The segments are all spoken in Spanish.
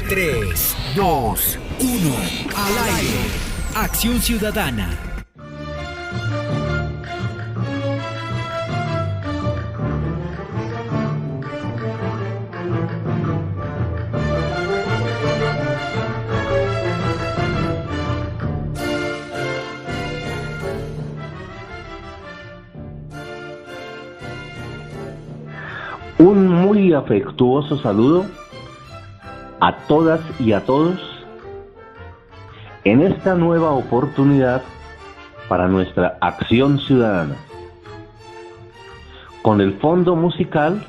3, 2, 1, al aire. Acción Ciudadana. Un muy afectuoso saludo a todas y a todos en esta nueva oportunidad para nuestra acción ciudadana, con el fondo musical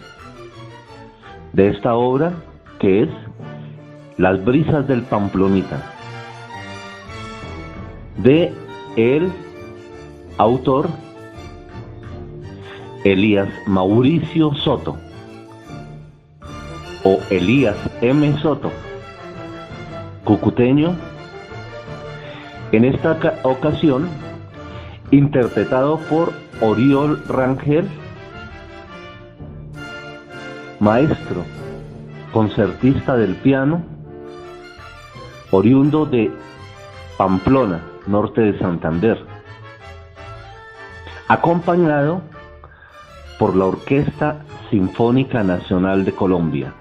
de esta obra que es Las brisas del Pamplonita, de el autor Elías Mauricio Soto o Elías M. Soto, cucuteño, en esta ocasión interpretado por Oriol Rangel, maestro, concertista del piano, oriundo de Pamplona, norte de Santander, acompañado por la Orquesta Sinfónica Nacional de Colombia.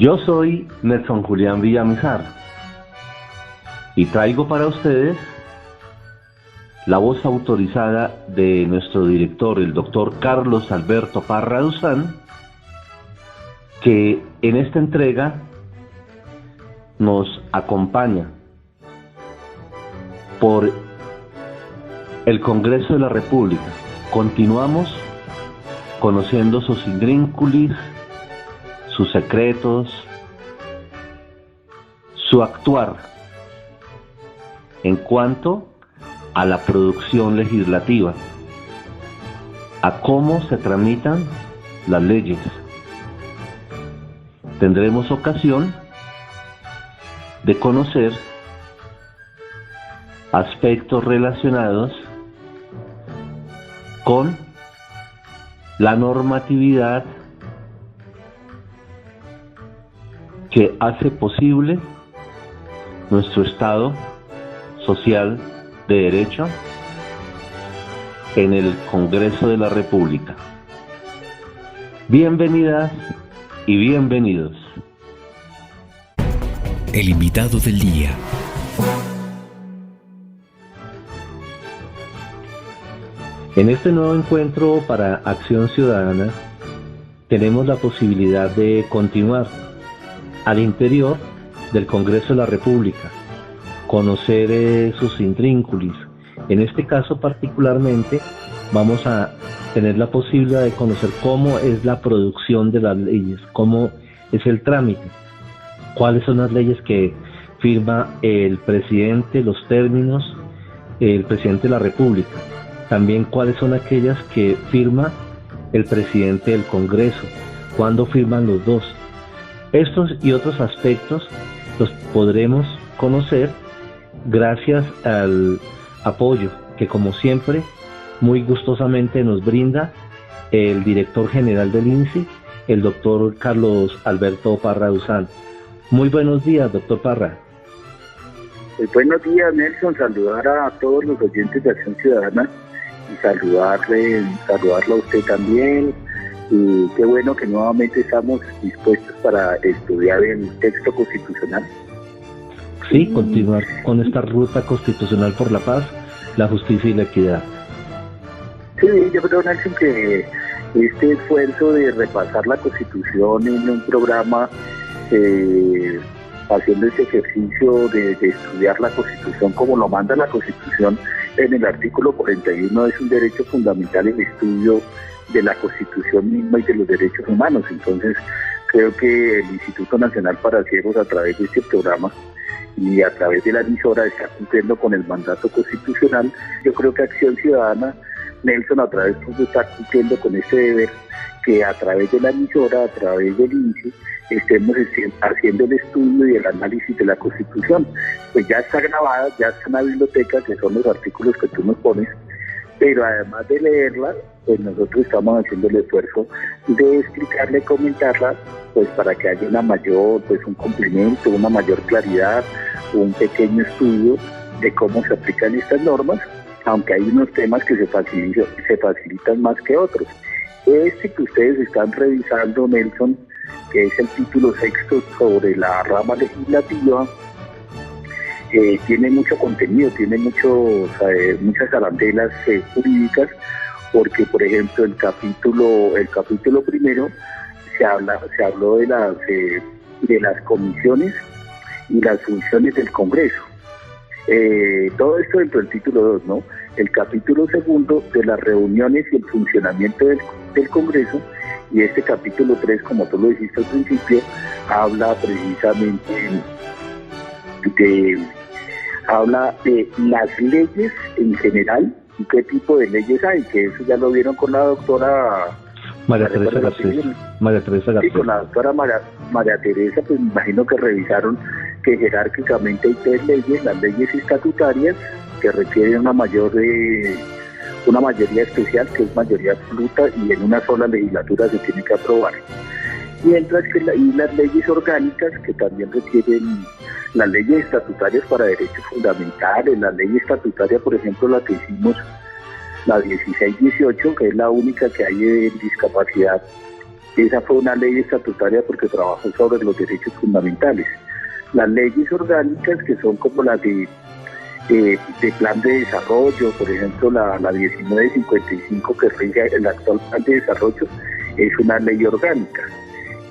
Yo soy Nelson Julián Villamizar y traigo para ustedes la voz autorizada de nuestro director, el doctor Carlos Alberto Parra Duzán, que en esta entrega nos acompaña por el Congreso de la República. Continuamos conociendo sus intrínculis, sus secretos, su actuar en cuanto a la producción legislativa, a cómo se tramitan las leyes. Tendremos ocasión de conocer aspectos relacionados con la normatividad que hace posible nuestro Estado social de derecho en el Congreso de la República. Bienvenidas y bienvenidos. El invitado del día. En este nuevo encuentro para Acción Ciudadana tenemos la posibilidad de continuar al interior del Congreso de la República, conocer sus intrínculis. En este caso particularmente vamos a tener la posibilidad de conocer cómo es la producción de las leyes, cómo es el trámite, cuáles son las leyes que firma el presidente, los términos, el presidente de la República. También cuáles son aquellas que firma el presidente del Congreso, cuándo firman los dos. Estos y otros aspectos los podremos conocer gracias al apoyo que, como siempre, muy gustosamente nos brinda el director general del INSI, el doctor Carlos Alberto Parra Duzán. Muy buenos días, doctor Parra. Buenos días, Nelson. Saludar a todos los oyentes de Acción Ciudadana y saludarlo a usted también. Y qué bueno que nuevamente estamos dispuestos para estudiar el texto constitucional. Sí, continuar con esta ruta constitucional por la paz, la justicia y la equidad. Sí, yo creo, Nelson, que este esfuerzo de repasar la Constitución en un programa, haciendo ese ejercicio de estudiar la Constitución como lo manda la Constitución en el artículo 41, es un derecho fundamental el estudio de la Constitución misma y de los derechos humanos. Entonces, creo que el Instituto Nacional para Ciegos, a través de este programa y a través de la emisora, está cumpliendo con el mandato constitucional. Yo creo que Acción Ciudadana, Nelson, a través de está cumpliendo con este deber, que a través de la emisora, a través del INSI, estemos haciendo el estudio y el análisis de la Constitución. Pues ya está grabada, ya está en la biblioteca, que son los artículos que tú nos pones, pero además de leerla, pues nosotros estamos haciendo el esfuerzo de explicarla y comentarla, pues para que haya una mayor, pues un complemento, una mayor claridad, un pequeño estudio de cómo se aplican estas normas, aunque hay unos temas que se facilitan más que otros. Este que ustedes están revisando, Nelson, que es el título 6 sobre la rama legislativa, tiene mucho contenido, tiene muchas arandelas jurídicas, porque por ejemplo el capítulo primero se habló de las comisiones y las funciones del Congreso. Todo esto dentro del título 2, ¿no? El capítulo segundo de las reuniones y el funcionamiento del Congreso, y este capítulo 3, como tú lo dijiste al principio, habla precisamente habla de las leyes en general y qué tipo de leyes hay, que eso ya lo vieron con la doctora María Teresa Garcés. Sí, con la doctora María Teresa, pues me imagino que revisaron que jerárquicamente hay 3 leyes, las leyes estatutarias, que requieren una mayoría especial, que es mayoría absoluta, y en una sola legislatura se tiene que aprobar. Mientras que las leyes orgánicas, que también requieren las leyes estatutarias para derechos fundamentales, la ley estatutaria, por ejemplo, la que hicimos, la 1618, que es la única que hay en discapacidad. Esa fue una ley estatutaria porque trabajó sobre los derechos fundamentales. Las leyes orgánicas, que son como las de plan de desarrollo, por ejemplo, la 1955, que rige el actual plan de desarrollo, es una ley orgánica.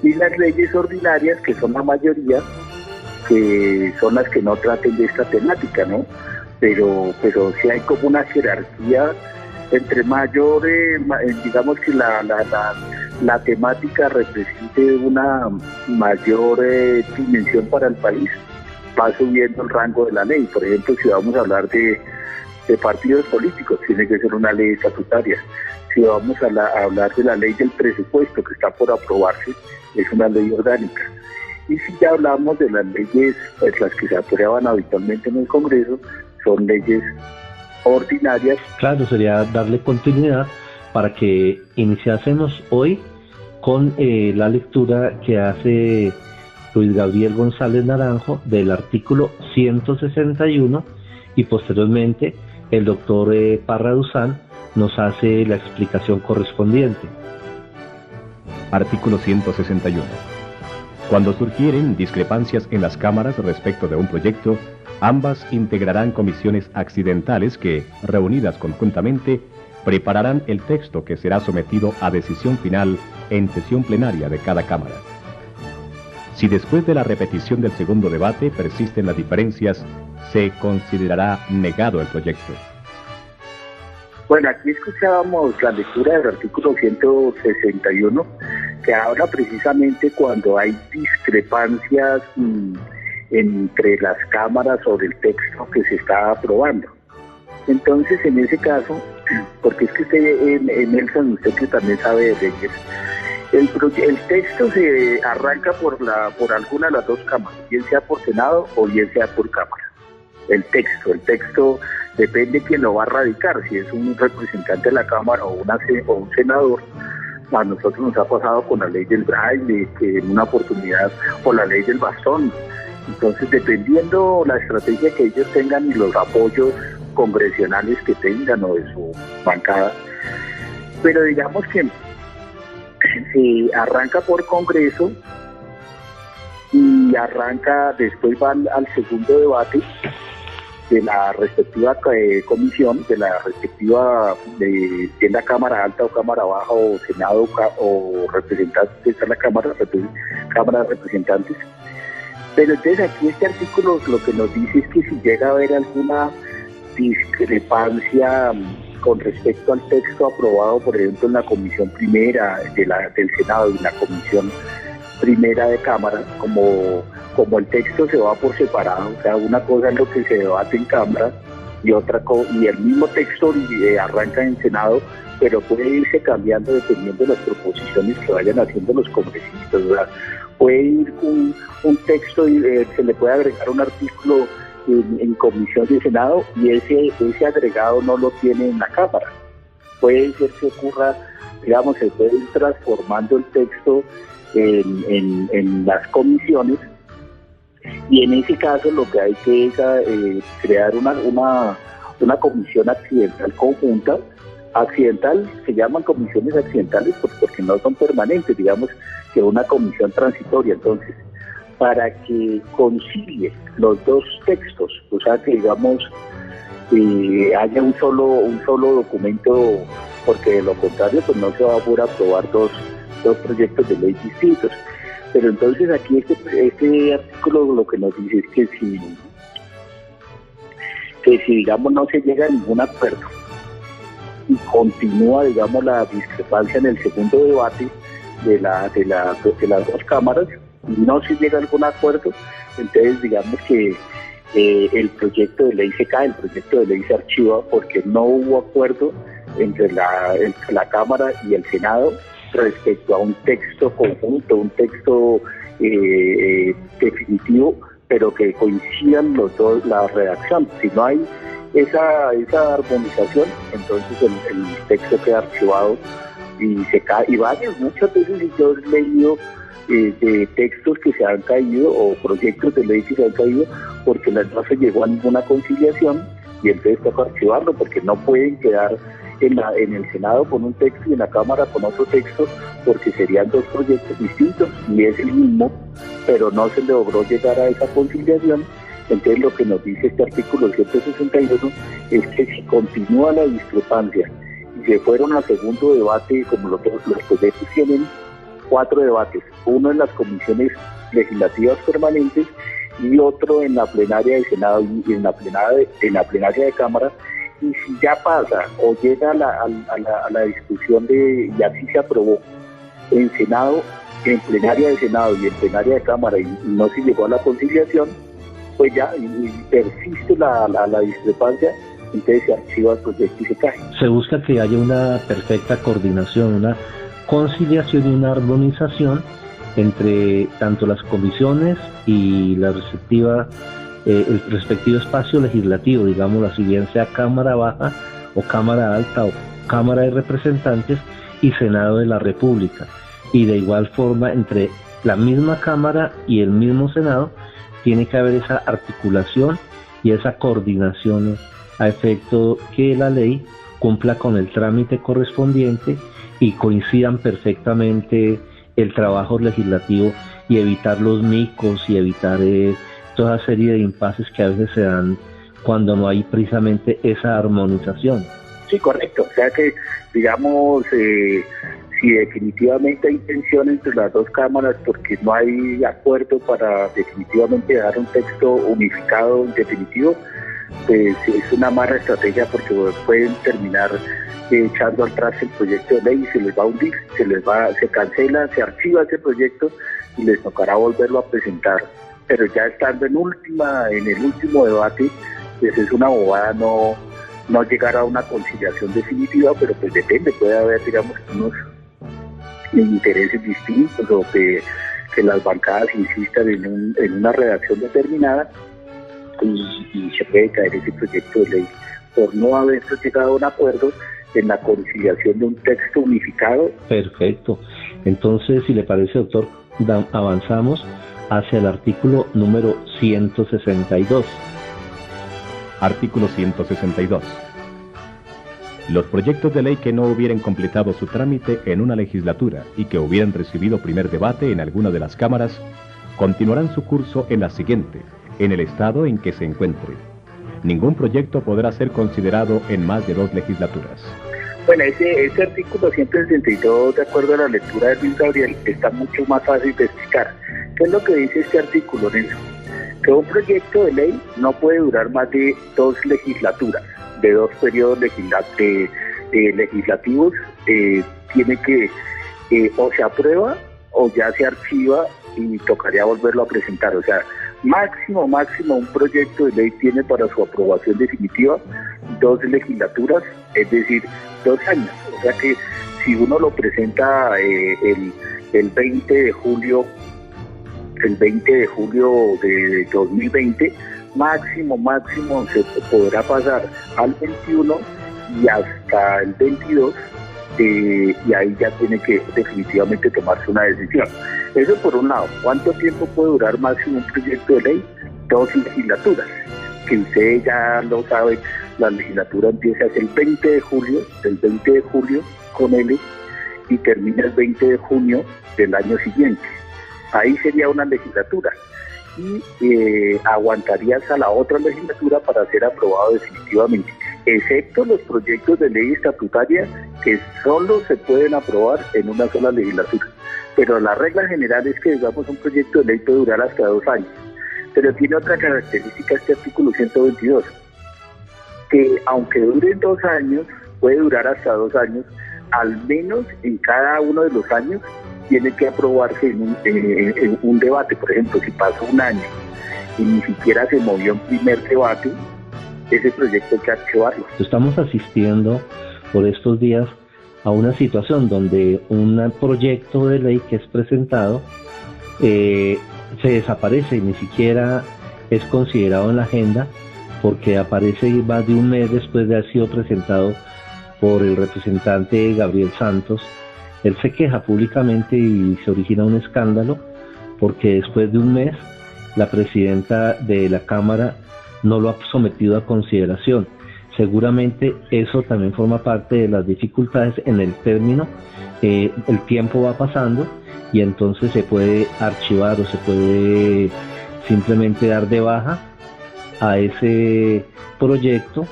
Y las leyes ordinarias, que son la mayoría, que son las que no traten de esta temática, ¿no? Pero sí hay como una jerarquía entre mayor, digamos que la temática represente una mayor dimensión para el país, va subiendo el rango de la ley. Por ejemplo, si vamos a hablar de partidos políticos, tiene que ser una ley estatutaria. Si vamos a hablar de la ley del presupuesto que está por aprobarse, es una ley orgánica. Y si ya hablamos de las leyes, pues las que se aprueban habitualmente en el Congreso, son leyes ordinarias. Claro, sería darle continuidad para que iniciásemos hoy con la lectura que hace Luis Gabriel González Naranjo del artículo 161, y posteriormente el doctor Parra Duzán nos hace la explicación correspondiente. Artículo 161. Cuando surgieren discrepancias en las cámaras respecto de un proyecto, ambas integrarán comisiones accidentales que, reunidas conjuntamente, prepararán el texto que será sometido a decisión final en sesión plenaria de cada cámara. Si después de la repetición del segundo debate persisten las diferencias, se considerará negado el proyecto. Bueno, aquí escuchábamos la lectura del artículo 161, que habla precisamente cuando hay discrepancias entre las cámaras sobre el texto que se está aprobando. Entonces, en ese caso, porque es que usted, Nelson, usted que también sabe de leyes, el texto se arranca por alguna de las dos cámaras, bien sea por Senado o bien sea por Cámara. El texto depende quién lo va a radicar, si es un representante de la Cámara o un senador. A nosotros nos ha pasado con la ley del braille, que en una oportunidad, o la ley del bastón. Entonces, dependiendo la estrategia que ellos tengan y los apoyos congresionales que tengan o de su bancada, pero digamos que se arranca por Congreso y después va al segundo debate de la respectiva comisión, de la respectiva de la Cámara Alta o Cámara Baja o Senado o representantes, esta es la Cámara de Representantes. Pero entonces aquí este artículo lo que nos dice es que si llega a haber alguna discrepancia con respecto al texto aprobado, por ejemplo, en la comisión primera del Senado y en la comisión primera de Cámara, como el texto se va por separado, o sea, una cosa es lo que se debate en Cámara y el mismo texto arranca en Senado, pero puede irse cambiando dependiendo de las proposiciones que vayan haciendo los congresistas, ¿verdad? Puede ir un texto y se le puede agregar un artículo en comisión de Senado y ese agregado no lo tiene en la Cámara. puede ser que ocurra, digamos, se puede ir transformando el texto en las comisiones, y en ese caso lo que hay que es crear una comisión accidental conjunta. Accidental, se llaman comisiones accidentales porque no son permanentes, digamos que una comisión transitoria. Entonces, para que concilie los dos textos, o sea que digamos haya un solo documento, porque de lo contrario pues no se va a poder aprobar dos proyectos de ley distintos. Pero entonces aquí este artículo lo que nos dice es que si digamos no se llega a ningún acuerdo y continúa, digamos, la discrepancia en el segundo debate de las dos cámaras, y no se llega a algún acuerdo, entonces digamos que el proyecto de ley se cae, el proyecto de ley se archiva porque no hubo acuerdo entre la Cámara y el Senado respecto a un texto conjunto, un texto definitivo, pero que coincidan los dos la redacción. Si no hay esa armonización, entonces el texto queda archivado y se cae. Y muchas veces yo he leído de textos que se han caído o proyectos de ley que se han caído porque no se llegó a ninguna conciliación, y entonces toca archivarlo porque no pueden quedar en el Senado con un texto y en la Cámara con otro texto, porque serían dos proyectos distintos y es el mismo, pero no se logró llegar a esa conciliación. Entonces lo que nos dice este artículo 161 es que si continúa la discrepancia y se fueron al segundo debate, como los proyectos tienen 4 debates, uno en las comisiones legislativas permanentes y otro en la plenaria de Senado y en la plenaria de Cámara, y si ya pasa o llega a la discusión y así se aprobó en Senado, en plenaria de Senado y en plenaria de Cámara y no se llegó a la conciliación, pues ya y persiste la discrepancia, entonces se archiva el proyecto y se cae. Se busca que haya una perfecta coordinación, una conciliación y una armonización entre tanto las comisiones y la respectiva el respectivo espacio legislativo, digamos así, bien sea Cámara Baja o Cámara Alta o Cámara de Representantes y Senado de la República, y de igual forma entre la misma Cámara y el mismo Senado tiene que haber esa articulación y esa coordinación a efecto que la ley cumpla con el trámite correspondiente y coincidan perfectamente el trabajo legislativo y evitar los micos y evitar toda serie de impases que a veces se dan cuando no hay precisamente esa armonización. Sí, correcto. O sea que, digamos, si definitivamente hay tensión entre las dos cámaras porque no hay acuerdo para definitivamente dar un texto unificado definitivo, pues es una mala estrategia porque pueden terminar echando al traste el proyecto de ley y se les va a hundir, se cancela, se archiva ese proyecto y les tocará volverlo a presentar. Pero ya estando en el último debate, pues es una bobada no llegar a una conciliación definitiva, pero pues depende, puede haber, digamos, unos intereses distintos o que las bancadas insistan en una redacción determinada y se puede caer ese proyecto de ley por no haber llegado a un acuerdo en la conciliación de un texto unificado. Perfecto. Entonces, si le parece, doctor, avanzamos hacia el artículo número 162. Artículo 162. Los proyectos de ley que no hubieran completado su trámite en una legislatura y que hubieran recibido primer debate en alguna de las cámaras, continuarán su curso en la siguiente, en el estado en que se encuentre. Ningún proyecto podrá ser considerado en más de 2 legislaturas. Bueno, ese artículo 162, de acuerdo a la lectura de Luis Gabriel, está mucho más fácil de explicar. ¿Qué es lo que dice este artículo, Nelson? Que un proyecto de ley no puede durar más de 2 legislaturas, de 2 periodos legislativos. Tiene que o se aprueba o ya se archiva y tocaría volverlo a presentar. O sea, máximo un proyecto de ley tiene para su aprobación definitiva 2 legislaturas, es decir, 2 años. O sea que si uno lo presenta el 20 de julio de 2020, máximo se podrá pasar al 21 y hasta el 22, y ahí ya tiene que definitivamente tomarse una decisión. Eso por un lado. ¿Cuánto tiempo puede durar máximo un proyecto de ley? 2 legislaturas, que ustedes ya lo saben. La legislatura empieza el 20 de julio, con L, y termina el 20 de junio del año siguiente. Ahí sería una legislatura, y aguantaría hasta la otra legislatura para ser aprobado definitivamente, excepto los proyectos de ley estatutaria que solo se pueden aprobar en una sola legislatura. Pero la regla general es que, digamos, un proyecto de ley puede durar hasta 2 años. Pero tiene otra característica este artículo 122, que aunque duren 2 años, puede durar hasta 2 años, al menos en cada uno de los años tiene que aprobarse en un debate. Por ejemplo, si pasó 1 año y ni siquiera se movió en primer debate, ese proyecto hay que archivarlo. Estamos asistiendo por estos días a una situación donde un proyecto de ley que es presentado se desaparece y ni siquiera es considerado en la agenda, porque aparece más de un mes después de haber sido presentado por el representante Gabriel Santos. Él se queja públicamente y se origina un escándalo porque después de un mes la presidenta de la Cámara no lo ha sometido a consideración. Seguramente eso también forma parte de las dificultades en el término. El tiempo va pasando y entonces se puede archivar o se puede simplemente dar de baja a ese proyecto,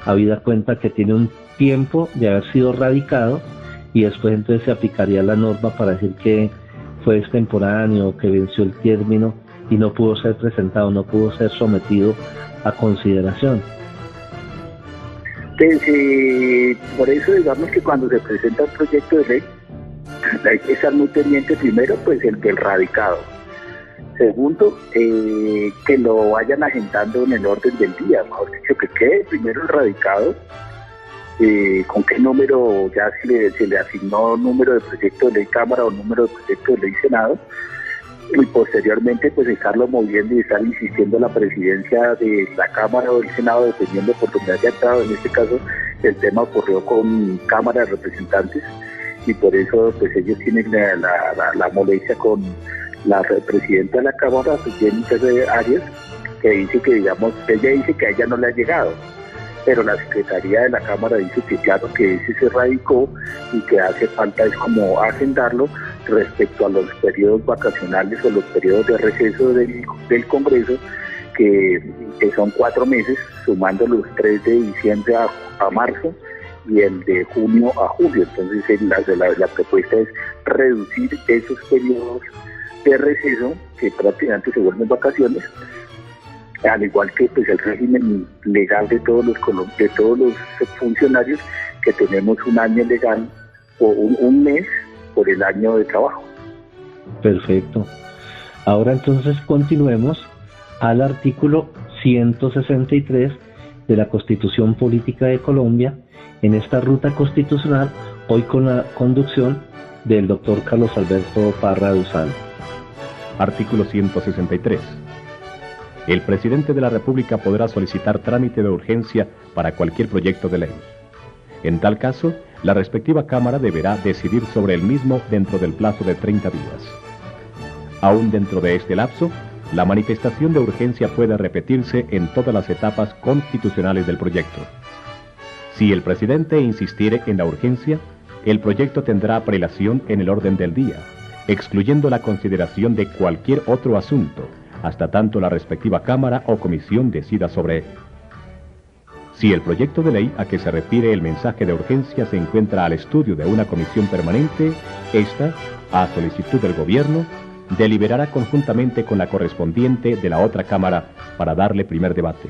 habida cuenta que tiene un tiempo de haber sido radicado, y después entonces se aplicaría la norma para decir que fue extemporáneo, que venció el término y no pudo ser presentado, no pudo ser sometido a consideración. Por eso digamos que cuando se presenta un proyecto de ley hay que estar muy pendiente, primero pues el del radicado, segundo que lo vayan agendando en el orden del día, mejor dicho, que quede primero el radicado, con qué número, ya se le asignó número de proyecto de ley Cámara o número de proyecto de ley Senado, y posteriormente pues estarlo moviendo y estar insistiendo en la presidencia de la Cámara o del Senado, dependiendo por donde haya estado. En este caso el tema ocurrió con Cámara de Representantes, y por eso pues ellos tienen la molestia con la presidenta de la Cámara, Jennifer Arias, que dice que, digamos, ella dice que a ella no le ha llegado, pero la Secretaría de la Cámara dice que claro que ese se radicó y que hace falta es como agendarlo respecto a los periodos vacacionales o los periodos de receso del Congreso, que son 4 meses, sumando los 3 de diciembre a marzo y el de junio a julio. Entonces la propuesta es reducir esos periodos de receso, que prácticamente se vuelven vacaciones, al igual que pues el régimen legal de todos los funcionarios, que tenemos un año legal o un mes por el año de trabajo. Perfecto. Ahora entonces continuemos al artículo 163 de la Constitución Política de Colombia, en esta ruta constitucional, hoy con la conducción del doctor Carlos Alberto Parra Duzán. Artículo 163. El presidente de la República podrá solicitar trámite de urgencia para cualquier proyecto de ley. En tal caso, la respectiva Cámara deberá decidir sobre el mismo dentro del plazo de 30 días. Aún dentro de este lapso, la manifestación de urgencia puede repetirse en todas las etapas constitucionales del proyecto. Si el presidente insistiere en la urgencia, el proyecto tendrá prelación en el orden del día, excluyendo la consideración de cualquier otro asunto, hasta tanto la respectiva Cámara o Comisión decida sobre él. Si el proyecto de ley a que se refiere el mensaje de urgencia se encuentra al estudio de una comisión permanente, ésta, a solicitud del Gobierno, deliberará conjuntamente con la correspondiente de la otra Cámara para darle primer debate.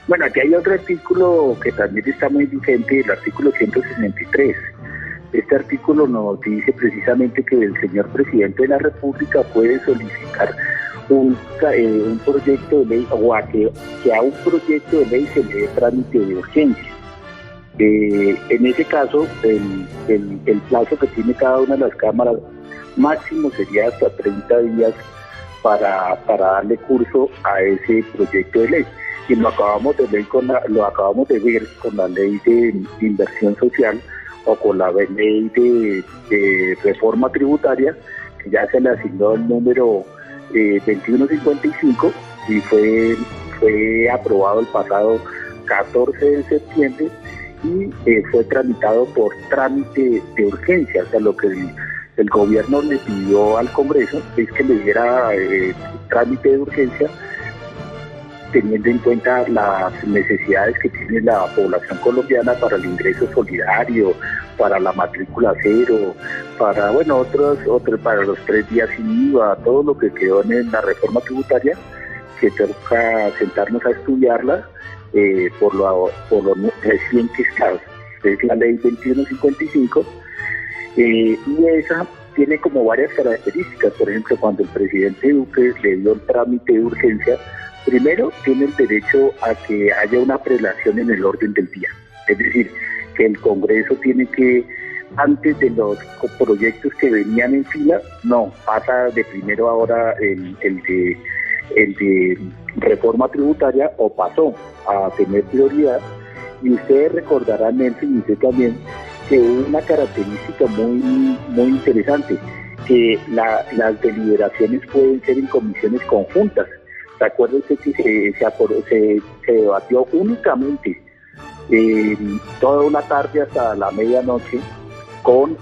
Bueno, aquí hay otro artículo que también está muy vigente, el artículo 163. Este artículo nos dice precisamente que el señor presidente de la República puede solicitar un proyecto de ley, o que a un proyecto de ley se le dé trámite de urgencia. En ese caso, el plazo que tiene cada una de las cámaras máximo sería hasta 30 días para darle curso a ese proyecto de ley. y lo acabamos de ver con la ley de inversión social o con la ley de reforma tributaria, que ya se le asignó el número 2155 y fue aprobado el pasado 14 de septiembre y fue tramitado por trámite de urgencia. O sea, lo que el gobierno le pidió al Congreso es que le diera trámite de urgencia, teniendo en cuenta las necesidades que tiene la población colombiana para el ingreso solidario, para la matrícula cero, para otros para los 3 días sin IVA, todo lo que quedó en la reforma tributaria, que toca sentarnos a estudiarla por lo recién que está, es la ley 2155, y esa tiene como varias características. Por ejemplo, cuando el presidente Duque le dio el trámite de urgencia, primero tiene el derecho a que haya una prelación en el orden del día, es decir, que el Congreso tiene que, antes de los proyectos que venían en fila, no, pasa de primero ahora el de reforma tributaria, o pasó a tener prioridad. Y ustedes recordarán, Nelson, y usted también, que hubo una característica muy, muy interesante, que las deliberaciones pueden ser en comisiones conjuntas. ¿Se acuerda usted que se debatió únicamente toda una tarde hasta la medianoche con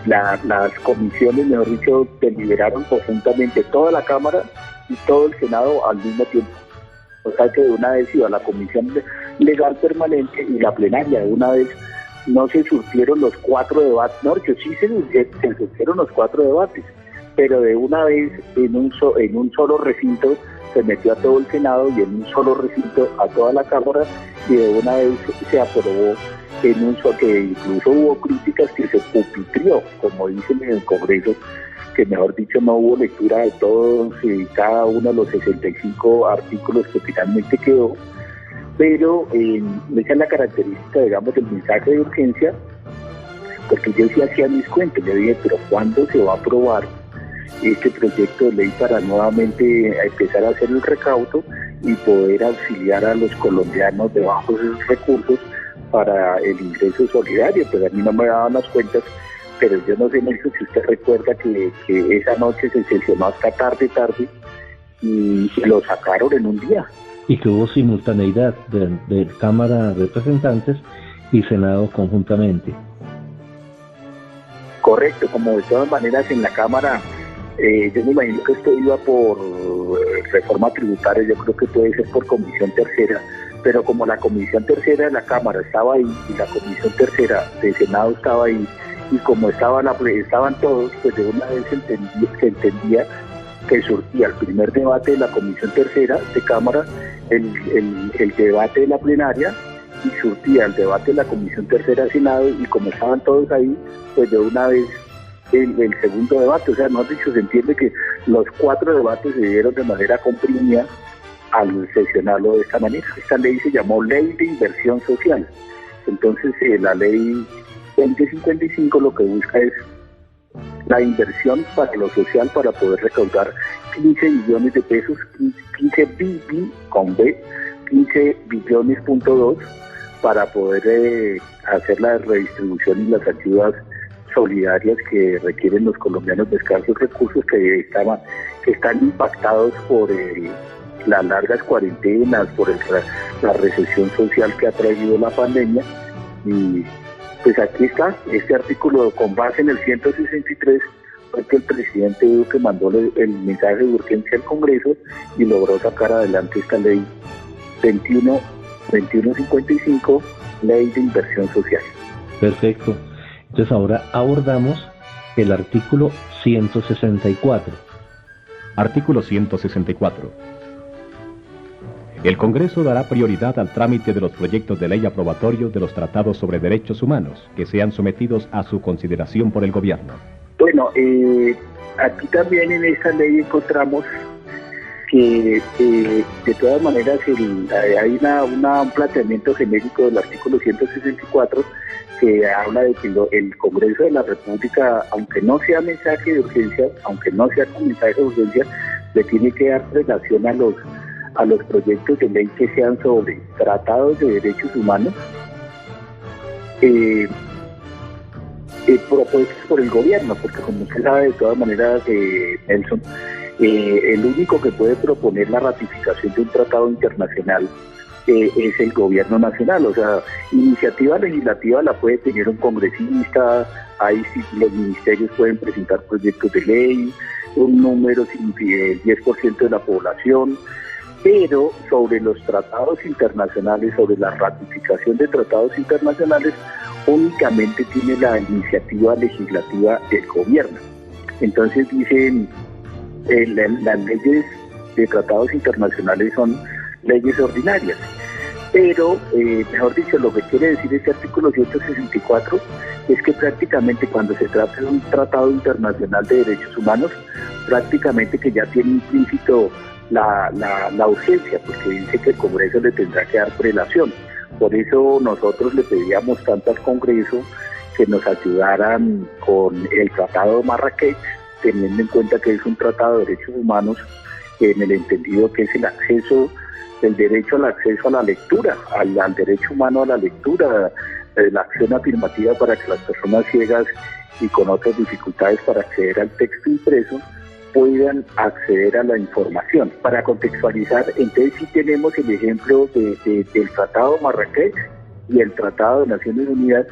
las comisiones, mejor dicho, deliberaron conjuntamente toda la Cámara y todo el Senado al mismo tiempo? O sea que de una vez iba la Comisión Legal Permanente y la plenaria, de una vez no se surtieron los 4 debates, no, que sí se surtieron los 4 debates, pero de una vez en un solo recinto se metió a todo el Senado y en un solo recinto a toda la Cámara, y de una vez se aprobó en un solo, que incluso hubo críticas que se pupitrió, como dicen en el Congreso, que mejor dicho no hubo lectura de todos y cada uno de los 65 artículos que finalmente quedó, pero esa es la característica, digamos, del mensaje de urgencia, porque yo sí hacía mis cuentas, le dije, pero ¿cuándo se va a aprobar este proyecto de ley para nuevamente empezar a hacer el recaudo y poder auxiliar a los colombianos de bajos recursos para el ingreso solidario? Pues a mí no me daban las cuentas, pero yo no sé, Nelson, si usted recuerda que esa noche se sesionó hasta tarde y lo sacaron en un día. Y que hubo simultaneidad de Cámara de Representantes y Senado conjuntamente. Correcto, como de todas maneras en la Cámara, yo me imagino que esto iba por reforma tributaria, yo creo que puede ser por comisión tercera, pero como la comisión tercera de la Cámara estaba ahí y la comisión tercera del Senado estaba ahí, y como estaban todos, pues de una vez se entendía que surtía el primer debate de la comisión tercera de Cámara, el debate de la plenaria, y surtía el debate de la comisión tercera de Senado, y como estaban todos ahí, pues de una vez el segundo debate. O sea, no dicho, se entiende que los 4 debates se dieron de manera comprimida al sesionarlo de esta manera. Esta ley se llamó Ley de Inversión Social. Entonces, la ley 2055 lo que busca es la inversión para lo social, para poder recaudar 15 billones de pesos, 15 billones.2, para poder hacer la redistribución y las ayudas solidarias que requieren los colombianos de escasos recursos, que están impactados por las largas cuarentenas, por la recesión social que ha traído la pandemia. Y pues aquí está, este artículo con base en el 163, fue que el presidente Duque mandó el mensaje de urgencia al Congreso y logró sacar adelante esta ley 2155, Ley de Inversión Social. Perfecto. Entonces ahora abordamos el artículo 164. Artículo 164. El Congreso dará prioridad al trámite de los proyectos de ley aprobatorio de los tratados sobre derechos humanos que sean sometidos a su consideración por el Gobierno. Bueno, aquí también en esta ley encontramos que de todas maneras hay un planteamiento genérico del artículo 164 que habla de que el Congreso de la República, aunque no sea mensaje de urgencia, aunque no sea con mensaje de urgencia, le tiene que dar relación a los proyectos de ley que sean sobre tratados de derechos humanos propuestos por el gobierno, porque como usted sabe, de todas maneras, Nelson, el único que puede proponer la ratificación de un tratado internacional es el gobierno nacional. O sea, iniciativa legislativa la puede tener un congresista, ahí sí los ministerios pueden presentar proyectos de ley, un número del 10% de la población, pero sobre los tratados internacionales, sobre la ratificación de tratados internacionales, únicamente tiene la iniciativa legislativa del gobierno. Entonces dicen, las leyes de tratados internacionales son leyes ordinarias, pero, mejor dicho, lo que quiere decir este artículo 164 es que prácticamente cuando se trata de un tratado internacional de derechos humanos, prácticamente que ya tiene implícito la urgencia, porque dice que el Congreso le tendrá que dar prelación. Por eso nosotros le pedíamos tanto al Congreso que nos ayudaran con el Tratado de Marrakech, teniendo en cuenta que es un tratado de derechos humanos en el entendido que es el derecho al acceso a la lectura, al derecho humano a la lectura, la acción afirmativa para que las personas ciegas y con otras dificultades para acceder al texto impreso puedan acceder a la información. Para contextualizar, entonces sí tenemos el ejemplo del Tratado de Marrakech y el Tratado de Naciones Unidas,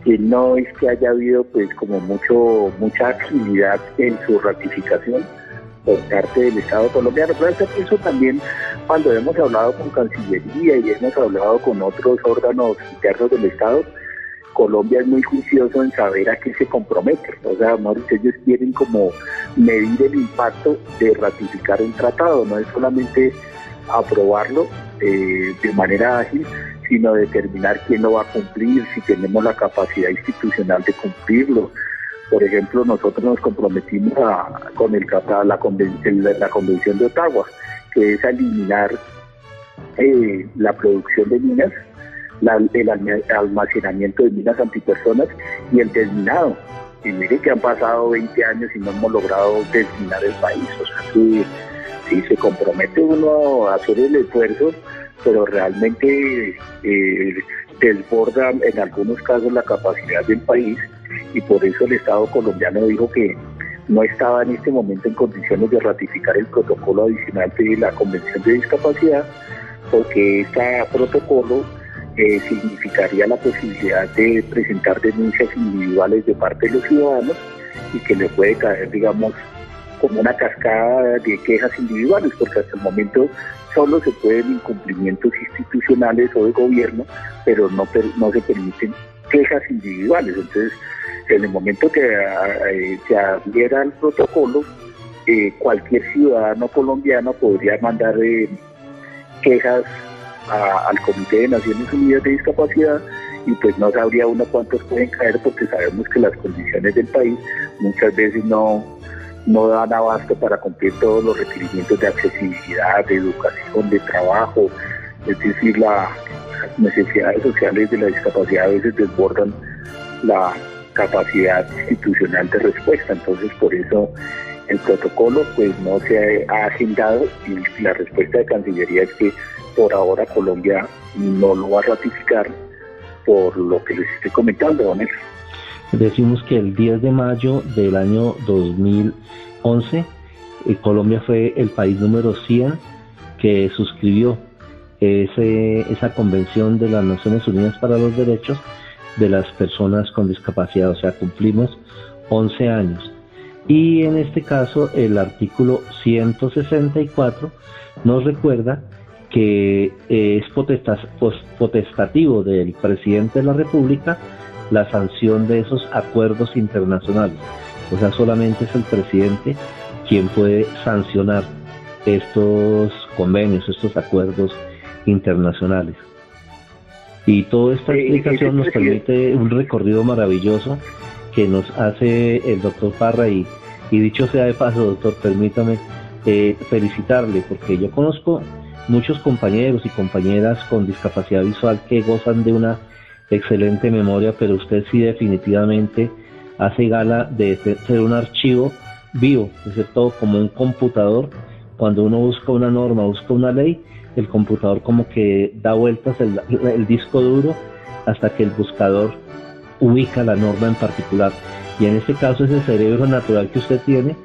que no es que haya habido pues como mucha agilidad en su ratificación por parte del Estado colombiano. Pero eso también, cuando hemos hablado con Cancillería y hemos hablado con otros órganos internos del Estado, Colombia es muy juicioso en saber a qué se compromete. O sea, ellos quieren como medir el impacto de ratificar un tratado, no es solamente aprobarlo de manera ágil, sino determinar quién lo va a cumplir, si tenemos la capacidad institucional de cumplirlo. Por ejemplo, nosotros nos comprometimos con la Convención de Ottawa, que es eliminar la producción de minas, el almacenamiento de minas antipersonas y el desminado. Y mire que han pasado 20 años y no hemos logrado desminar el país. O sea que sí, se compromete uno a hacer el esfuerzo, pero realmente desborda en algunos casos la capacidad del país, y por eso el Estado colombiano dijo que no estaba en este momento en condiciones de ratificar el protocolo adicional de la Convención de Discapacidad, porque este protocolo significaría la posibilidad de presentar denuncias individuales de parte de los ciudadanos y que le puede caer, digamos, como una cascada de quejas individuales, porque hasta el momento solo se pueden incumplimientos institucionales o de gobierno, pero no se permiten quejas individuales. Entonces, en el momento que se adhiera al protocolo, cualquier ciudadano colombiano podría mandar quejas al Comité de Naciones Unidas de Discapacidad, y pues no sabría uno cuántos pueden caer, porque sabemos que las condiciones del país muchas veces no dan abasto para cumplir todos los requerimientos de accesibilidad, de educación, de trabajo. Es decir, las necesidades sociales de la discapacidad a veces desbordan la capacidad institucional de respuesta. Entonces, por eso el protocolo pues no se ha agendado, y la respuesta de Cancillería es que por ahora Colombia no lo va a ratificar, por lo que les estoy comentando, don Nelson. Decimos que el 10 de mayo del año 2011, Colombia fue el país número 100 que suscribió esa convención de las Naciones Unidas para los Derechos de las Personas con Discapacidad. O sea, cumplimos 11 años. Y en este caso, el artículo 164 nos recuerda que es potestativo del presidente de la República la sanción de esos acuerdos internacionales. O sea, solamente es el presidente quien puede sancionar estos convenios, estos acuerdos internacionales. Y toda esta explicación nos permite un recorrido maravilloso que nos hace el doctor Parra, y dicho sea de paso, doctor, permítame felicitarle, porque yo conozco muchos compañeros y compañeras con discapacidad visual que gozan de una excelente memoria, pero usted sí definitivamente hace gala de ser un archivo vivo, de ser todo como un computador cuando uno busca una norma, busca una ley, el computador como que da vueltas el disco duro hasta que el buscador ubica la norma en particular. Y en este caso ese cerebro natural que usted tiene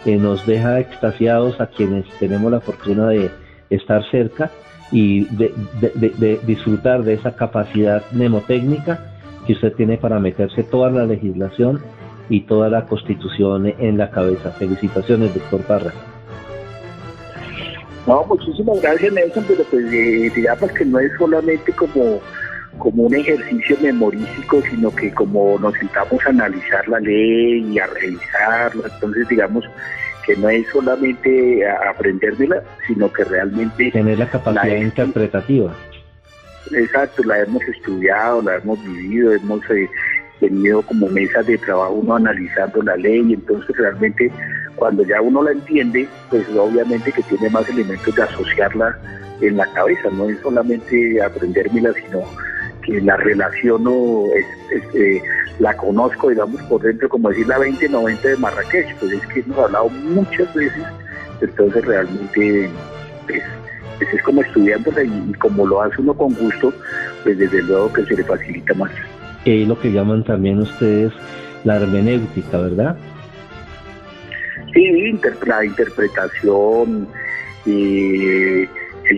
nos deja extasiados a quienes tenemos la fortuna de estar cerca y de disfrutar de esa capacidad mnemotécnica que usted tiene para meterse toda la legislación y toda la Constitución en la cabeza. Felicitaciones, doctor Parra. No, muchísimas gracias, Nelson, pero pues digamos que no es solamente como un ejercicio memorístico, sino que como nos sentamos a analizar la ley y a revisarla, entonces digamos que no es solamente aprendérmela, sino que realmente tener la capacidad interpretativa. Exacto, la hemos estudiado, la hemos vivido, hemos tenido como mesas de trabajo uno analizando la ley, entonces realmente cuando ya uno la entiende, pues obviamente que tiene más elementos de asociarla en la cabeza, no es solamente aprendérmela, sino que la relaciono, la conozco, digamos, por dentro, como decir la 2090 de Marrakech, pues es que hemos hablado muchas veces, entonces realmente pues es como estudiándola y como lo hace uno con gusto, pues desde luego que se le facilita más. Lo que llaman también ustedes la hermenéutica, ¿verdad? Sí, la interpretación, el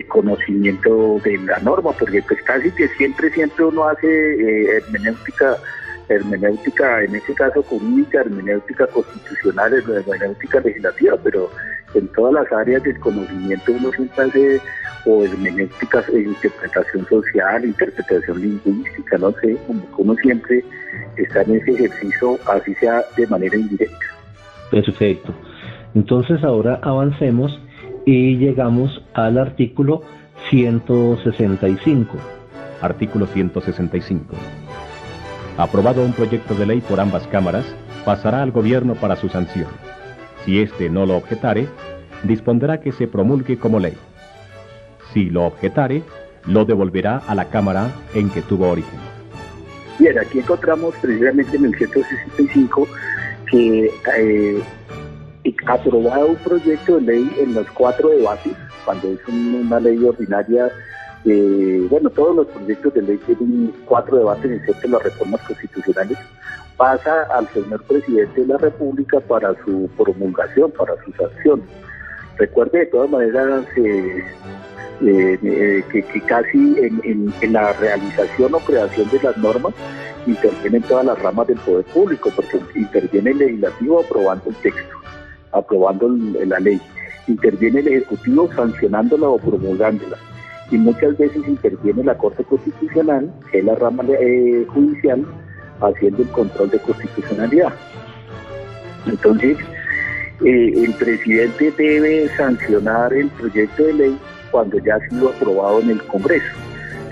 conocimiento de la norma, porque pues casi que siempre uno hace hermenéutica, en este caso jurídica, hermenéutica constitucional, hermenéutica legislativa, pero en todas las áreas del conocimiento uno siempre hace o hermenéutica, interpretación social, interpretación lingüística, no sé, como uno siempre está en ese ejercicio, así sea de manera indirecta. Perfecto. Entonces ahora avancemos y llegamos al artículo 165. Artículo 165. Aprobado un proyecto de ley por ambas cámaras, pasará al gobierno para su sanción. Si éste no lo objetare, dispondrá que se promulgue como ley. Si lo objetare, lo devolverá a la cámara en que tuvo origen. Bien, aquí encontramos precisamente en el 165 que aprobado un proyecto de ley en los 4 debates, cuando es una ley ordinaria, todos los proyectos de ley tienen 4 debates, excepto las reformas constitucionales, pasa al señor presidente de la República para su promulgación, para su sanción. Recuerde de todas maneras que casi en la realización o creación de las normas intervienen todas las ramas del poder público, porque interviene el legislativo aprobando el texto, aprobando la ley, interviene el ejecutivo sancionándola o promulgándola, y muchas veces interviene la Corte Constitucional, que es la rama judicial, haciendo el control de constitucionalidad. Entonces, el presidente debe sancionar el proyecto de ley cuando ya ha sido aprobado en el Congreso.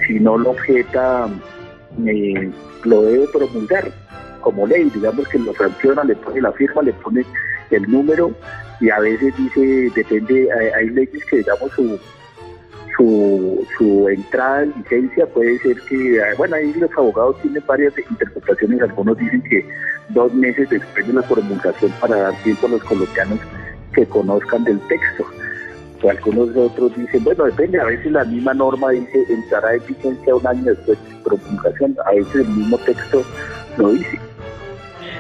Si no lo objeta, lo debe promulgar como ley, digamos que lo sanciona, le pone la firma, le pone el número, y a veces dice, depende, hay leyes que digamos su entrada en vigencia puede ser que, ahí los abogados tienen varias interpretaciones, algunos dicen que 2 meses después de la promulgación para dar tiempo a los colombianos que conozcan del texto. O algunos otros dicen, depende, a veces la misma norma dice entrará en vigencia 1 año después de promulgación, a veces el mismo texto lo dice.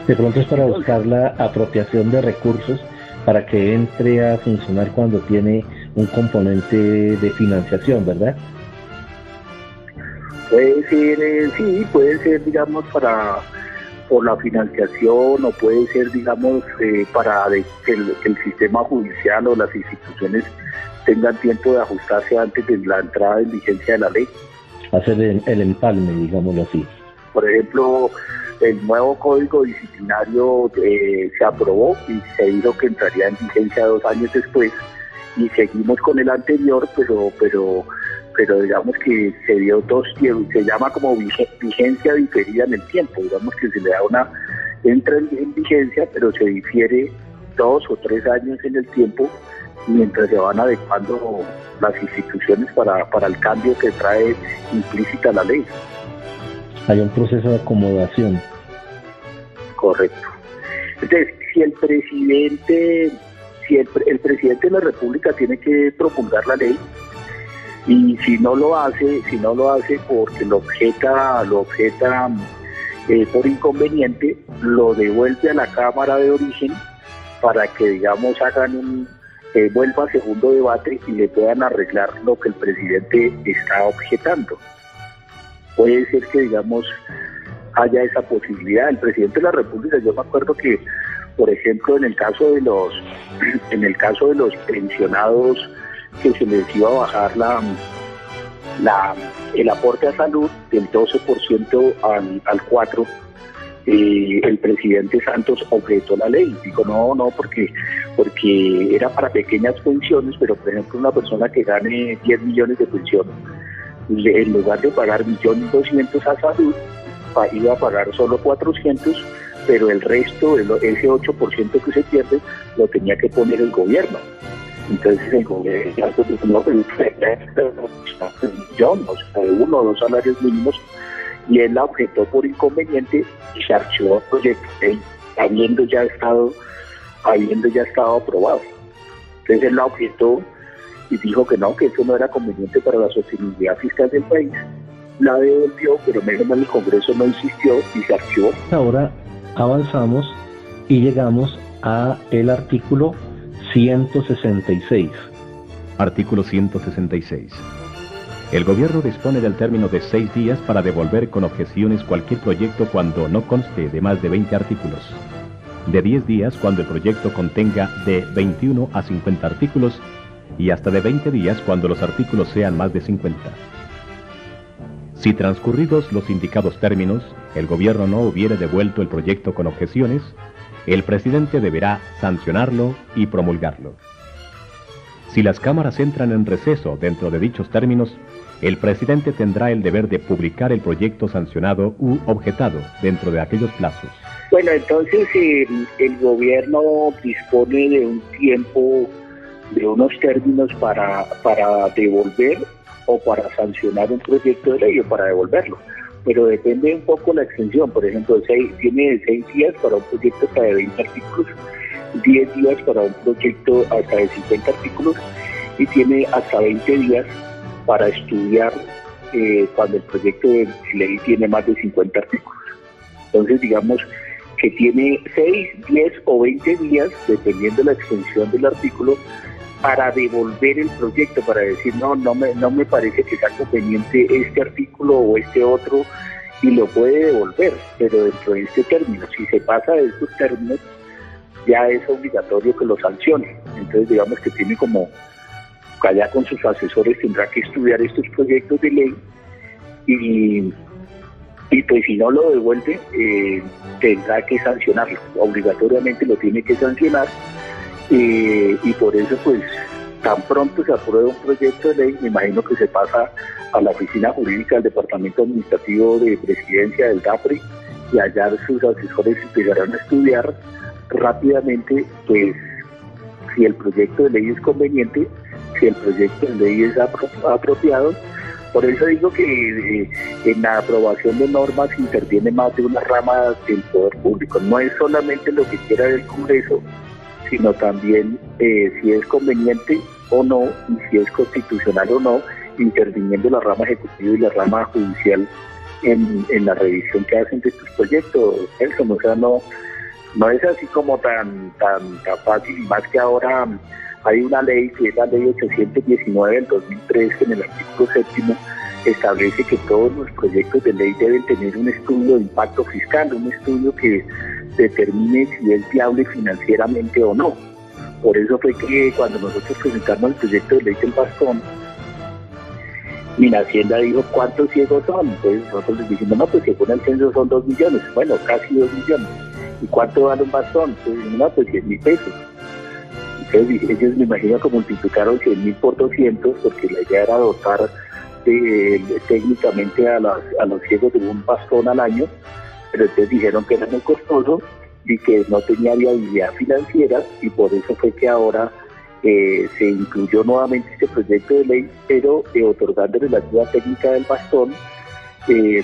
De pronto es para buscar la apropiación de recursos para que entre a funcionar cuando tiene un componente de financiación, ¿verdad? Puede ser, sí, puede ser, digamos, por la financiación, o puede ser, digamos, para que el sistema judicial o las instituciones tengan tiempo de ajustarse antes de la entrada en vigencia de la ley. Hacer el empalme, digámoslo así. Por ejemplo, el nuevo Código Disciplinario se aprobó y se dijo que entraría en vigencia 2 años después, y seguimos con el anterior, pero digamos que se dio 2 tiempos, se llama como vigencia diferida en el tiempo, digamos que se le da entra en vigencia, pero se difiere 2 o 3 años en el tiempo, mientras se van adecuando las instituciones para el cambio que trae implícita la ley. Hay un proceso de acomodación. Correcto. Entonces, si el presidente si el presidente de la República tiene que promulgar la ley, y si no lo hace porque lo objeta por inconveniente, lo devuelve a la Cámara de origen para que, digamos, vuelva a segundo debate y le puedan arreglar lo que el presidente está objetando. Puede ser que, digamos, haya esa posibilidad. El presidente de la República, yo me acuerdo que, por ejemplo, en el caso de los pensionados, que se les iba a bajar el aporte a salud del 12% al 4%, el presidente Santos objetó la ley. Dijo no, porque era para pequeñas pensiones, pero por ejemplo una persona que gane 10 millones de pensión, en lugar de pagar 1.200.000 a salud, iba a pagar solo 400, pero el resto, ese 8% que se pierde, lo tenía que poner el gobierno. Entonces el gobierno no, de 1 o 2 salarios mínimos, y él la objetó por inconveniente y se archivó el proyecto, habiendo ya estado aprobado. Entonces él la objetó y dijo que no, que eso no era conveniente para la sostenibilidad fiscal del país. La devolvió, pero menos mal el Congreso no insistió y se archivó. Ahora avanzamos y llegamos a el artículo 166. Artículo 166. El gobierno dispone del término de 6 días para devolver con objeciones cualquier proyecto cuando no conste de más de 20 artículos, de 10 días cuando el proyecto contenga de 21 a 50 artículos y hasta de 20 días cuando los artículos sean más de 50. Si transcurridos los indicados términos, el gobierno no hubiere devuelto el proyecto con objeciones, el presidente deberá sancionarlo y promulgarlo. Si las cámaras entran en receso dentro de dichos términos, el presidente tendrá el deber de publicar el proyecto sancionado u objetado dentro de aquellos plazos. Bueno, entonces el gobierno dispone de un tiempo, de unos términos para devolver o para sancionar un proyecto de ley o para devolverlo. Pero depende un poco la extensión. Por ejemplo, tiene 6 días para un proyecto hasta de 20 artículos, 10 días para un proyecto hasta de 50 artículos y tiene hasta 20 días para estudiar cuando el proyecto de ley tiene más de 50 artículos. Entonces, digamos que tiene 6, 10 o 20 días, dependiendo de la extensión del artículo, para devolver el proyecto, para decir no me parece que sea conveniente este artículo o este otro, y lo puede devolver, pero dentro de este término. Si se pasa de estos términos, ya es obligatorio que lo sancione. Entonces, digamos que tiene como, allá con sus asesores tendrá que estudiar estos proyectos de ley y pues si no lo devuelve, tendrá que sancionarlo, obligatoriamente lo tiene que sancionar. Y por eso, pues, tan pronto se aprueba un proyecto de ley, me imagino que se pasa a la oficina jurídica del Departamento Administrativo de Presidencia del DAPRE, y allá sus asesores empezarán a estudiar rápidamente, pues, si el proyecto de ley es conveniente, si el proyecto de ley es apropiado. Por eso digo que en la aprobación de normas interviene más de una rama del poder público. No es solamente lo que quiera el Congreso, sino también si es conveniente o no, y si es constitucional o no, interviniendo la rama ejecutiva y la rama judicial en la revisión que hacen de estos proyectos. Nelson, o sea, no es así como tan fácil, y más que ahora hay una ley que es la ley 819 del 2003, que en el artículo 7º establece que todos los proyectos de ley deben tener un estudio de impacto fiscal, un estudio que determine si es viable financieramente o no. Por eso fue que cuando nosotros presentamos el proyecto de ley del bastón, Hacienda dijo ¿cuántos ciegos son? Entonces nosotros les dijimos, no, pues según el censo son 2 millones, bueno, casi 2 millones. ¿Y cuánto vale un bastón? Entonces, no, pues 100.000 pesos. Entonces ellos, me imagino, que multiplicaron 100.000 por 200, porque la idea era dotar técnicamente a los ciegos de un bastón al año, pero entonces dijeron que era muy costoso y que no tenía viabilidad financiera, y por eso fue que ahora se incluyó nuevamente este proyecto de ley, pero otorgándole la ayuda técnica del bastón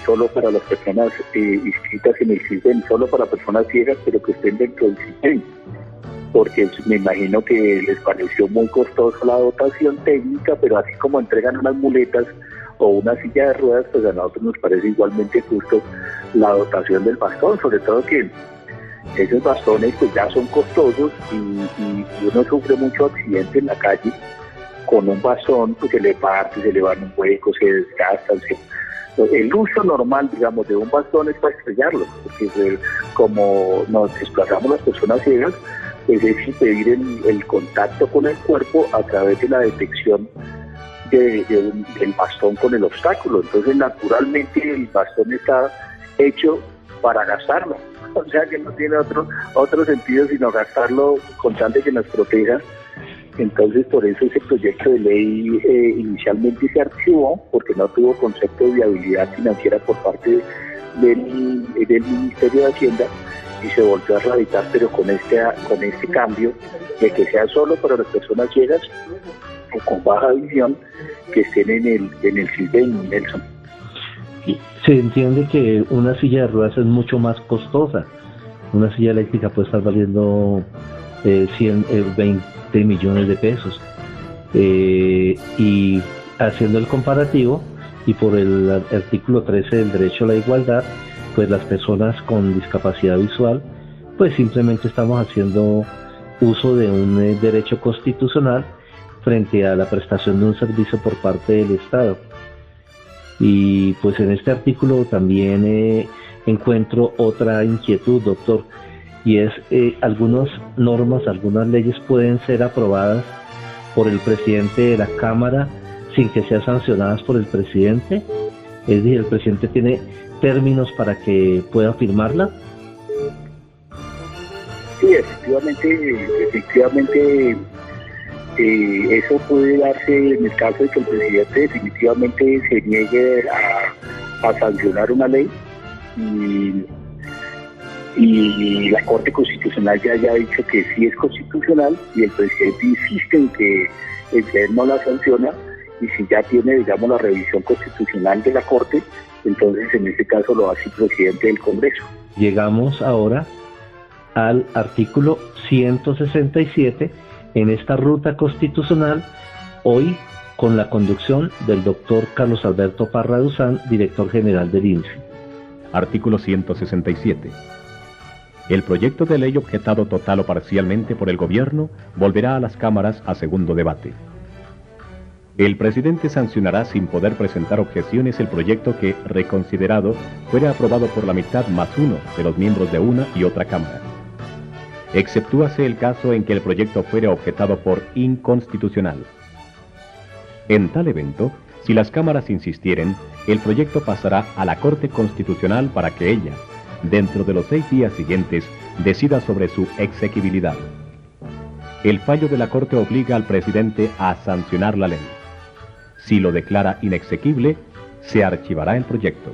solo para las personas inscritas en el CISBEN, solo para personas ciegas, pero que estén dentro del CISBEN. porque me imagino que les pareció muy costoso la dotación técnica, pero así como entregan unas muletas o una silla de ruedas, pues a nosotros nos parece igualmente justo la dotación del bastón, sobre todo que esos bastones pues ya son costosos y uno sufre mucho accidente en la calle con un bastón, pues se le parte, se le van un hueco, se desgasta, el uso normal, digamos, de un bastón es para estrellarlo, porque como nos desplazamos las personas ciegas, pues es impedir el contacto con el cuerpo a través de la detección del bastón con el obstáculo. Entonces, naturalmente, el bastón está hecho para gastarlo. O sea, que no tiene otro sentido sino gastarlo con tal de que nos proteja. Entonces, por eso ese proyecto de ley inicialmente se archivó, porque no tuvo concepto de viabilidad financiera por parte del Ministerio de Hacienda, y se volvió a radicar, pero con este cambio de que sea solo para las personas ciegas o con baja visión que estén en el CISBEN, Nelson. Se entiende que una silla de ruedas es mucho más costosa. Una silla eléctrica puede estar valiendo 20 millones de pesos. Y haciendo el comparativo, y por el artículo 13 del derecho a la igualdad, pues las personas con discapacidad visual, pues simplemente estamos haciendo uso de un derecho constitucional frente a la prestación de un servicio por parte del Estado. Y pues en este artículo también encuentro otra inquietud, doctor, y es algunas normas, algunas leyes pueden ser aprobadas por el presidente de la Cámara sin que sean sancionadas por el presidente. Es decir, el presidente tiene términos para que pueda firmarla. Sí, efectivamente, eso puede darse en el caso de que el presidente definitivamente se niegue a sancionar una ley y la Corte Constitucional ya haya dicho que sí es constitucional y el presidente insiste en que él no la sanciona, y si ya tiene, digamos, la revisión constitucional de la Corte, entonces en este caso lo hace el presidente del Congreso. Llegamos ahora al artículo 167 en esta ruta constitucional, hoy con la conducción del doctor Carlos Alberto Parra Duzán, director general del INSI. Artículo 167. El proyecto de ley objetado total o parcialmente por el gobierno volverá a las cámaras a segundo debate. El presidente sancionará sin poder presentar objeciones el proyecto que, reconsiderado, fuera aprobado por la mitad más uno de los miembros de una y otra cámara. Exceptúase el caso en que el proyecto fuera objetado por inconstitucional. En tal evento, si las cámaras insistieren, el proyecto pasará a la Corte Constitucional para que ella, dentro de los 6 días siguientes, decida sobre su exequibilidad. El fallo de la Corte obliga al presidente a sancionar la ley. Si lo declara inexequible, se archivará el proyecto.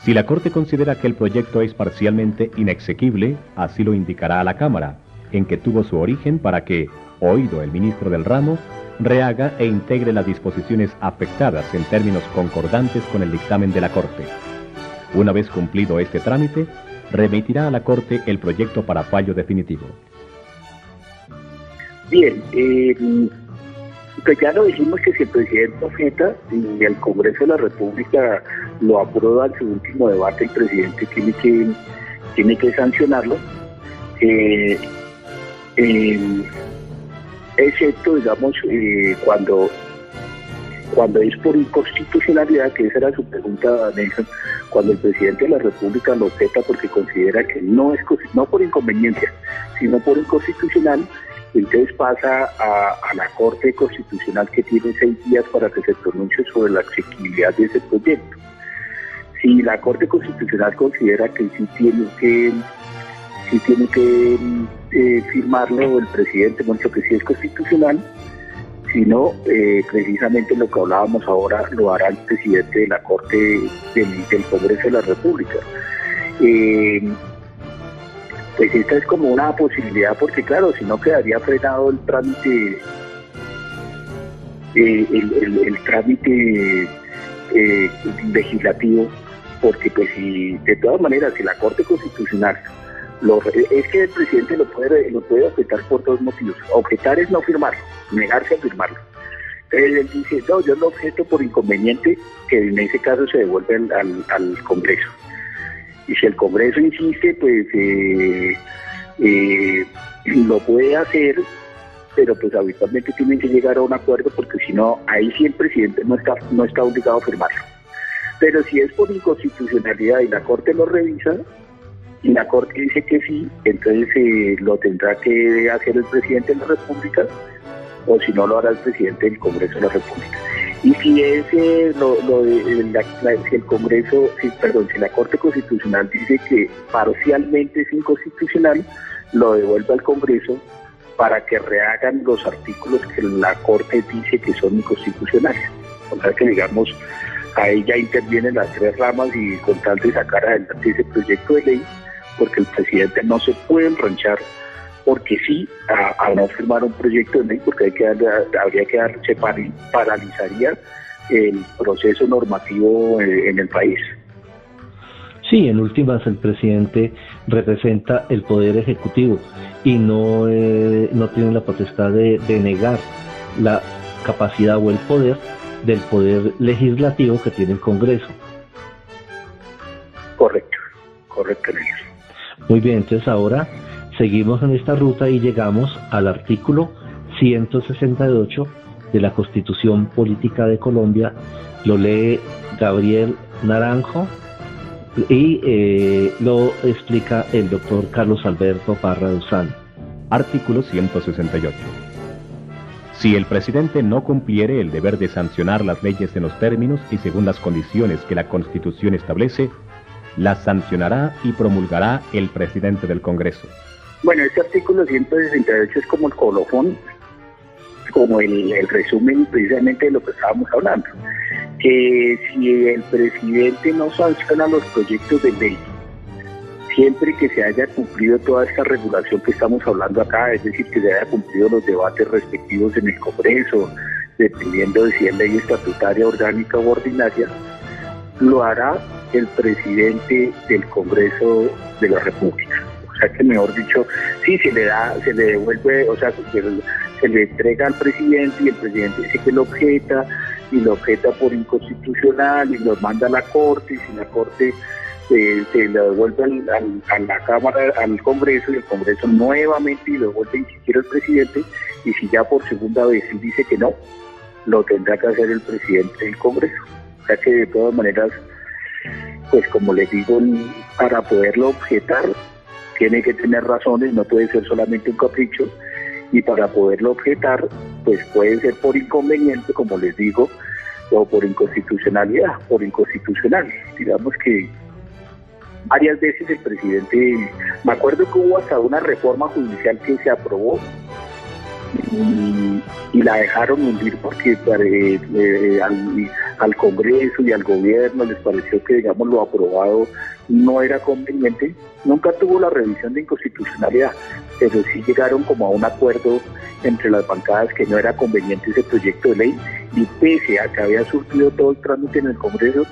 Si la Corte considera que el proyecto es parcialmente inexequible, así lo indicará a la Cámara, en que tuvo su origen para que, oído el ministro del ramo, rehaga e integre las disposiciones afectadas en términos concordantes con el dictamen de la Corte. Una vez cumplido este trámite, remitirá a la Corte el proyecto para fallo definitivo. Bien, pues ya lo dijimos que si el presidente objeta y el Congreso de la República lo aprueba en su último debate, el presidente tiene que sancionarlo, excepto, digamos, cuando es por inconstitucionalidad, que esa era su pregunta, Nelson, cuando el presidente de la República lo objeta porque considera que no por inconveniencia, sino por inconstitucional, entonces pasa a la Corte Constitucional, que tiene 6 días para que se pronuncie sobre la exequibilidad de ese proyecto. Si la Corte Constitucional considera que sí tiene que firmarlo el presidente, mucho que sí es constitucional, si no, precisamente lo que hablábamos ahora lo hará el presidente de la Corte del Congreso de la República. Pues esta es como una posibilidad, porque claro, si no quedaría frenado el trámite, el trámite legislativo, porque pues si de todas maneras, si la Corte Constitucional Es que el presidente lo puede objetar por dos motivos. Objetar es no firmarlo, negarse a firmarlo. Entonces él dice, no, yo lo objeto por inconveniente, que en ese caso se devuelve al Congreso. Y si el Congreso insiste, pues lo puede hacer, pero pues habitualmente tienen que llegar a un acuerdo, porque si no, ahí sí el presidente no está obligado a firmarlo. Pero si es por inconstitucionalidad y la Corte lo revisa, y la Corte dice que sí, entonces lo tendrá que hacer el presidente de la República, o si no lo hará el presidente del Congreso de la República. Y si es si el Congreso, si la Corte Constitucional dice que parcialmente es inconstitucional, lo devuelve al Congreso para que rehagan los artículos que la Corte dice que son inconstitucionales. O sea que, digamos, ahí ya intervienen las tres ramas y con tal de sacar adelante ese proyecto de ley, porque el presidente no se puede enronchar porque sí a no firmar un proyecto de ley, porque se paralizaría el proceso normativo en el país. Sí, en últimas el presidente representa el poder ejecutivo y no tiene la potestad de negar la capacidad o el poder del poder legislativo que tiene el Congreso. Correcto, Nelson. Muy bien, entonces ahora seguimos en esta ruta y llegamos al artículo 168 de la Constitución Política de Colombia. Lo lee Gabriel Naranjo y lo explica el doctor Carlos Alberto Parra de Usán. Artículo 168. Si el presidente no cumpliere el deber de sancionar las leyes en los términos y según las condiciones que la Constitución establece, las sancionará y promulgará el presidente del Congreso. Bueno, este artículo 168 es como el colofón, como el resumen precisamente de lo que estábamos hablando, que si el presidente no sanciona los proyectos de ley, siempre que se haya cumplido toda esta regulación que estamos hablando acá, es decir, que se haya cumplido los debates respectivos en el Congreso, dependiendo de si es ley estatutaria, orgánica o ordinaria, lo hará el presidente del Congreso de la República. O sea que, mejor dicho, sí se le devuelve, o sea, se le entrega al presidente y el presidente dice que lo objeta, y lo objeta por inconstitucional y lo manda a la Corte, y si la Corte se lo devuelve a la Cámara, al Congreso, y el Congreso nuevamente lo devuelve a insistir al presidente, y si ya por segunda vez él dice que no, lo tendrá que hacer el presidente del Congreso. O sea que de todas maneras, pues como les digo, para poderlo objetar tiene que tener razones, no puede ser solamente un capricho, y para poderlo objetar, pues puede ser por inconveniente, como les digo, o por inconstitucionalidad, por inconstitucional. Digamos que varias veces el presidente, me acuerdo que hubo hasta una reforma judicial que se aprobó y la dejaron hundir porque al Congreso y al gobierno les pareció que, digamos, lo aprobado no era conveniente. Nunca tuvo la revisión de inconstitucionalidad, pero sí llegaron como a un acuerdo entre las bancadas que no era conveniente ese proyecto de ley, y pese a que había surtido todo el trámite en el Congreso,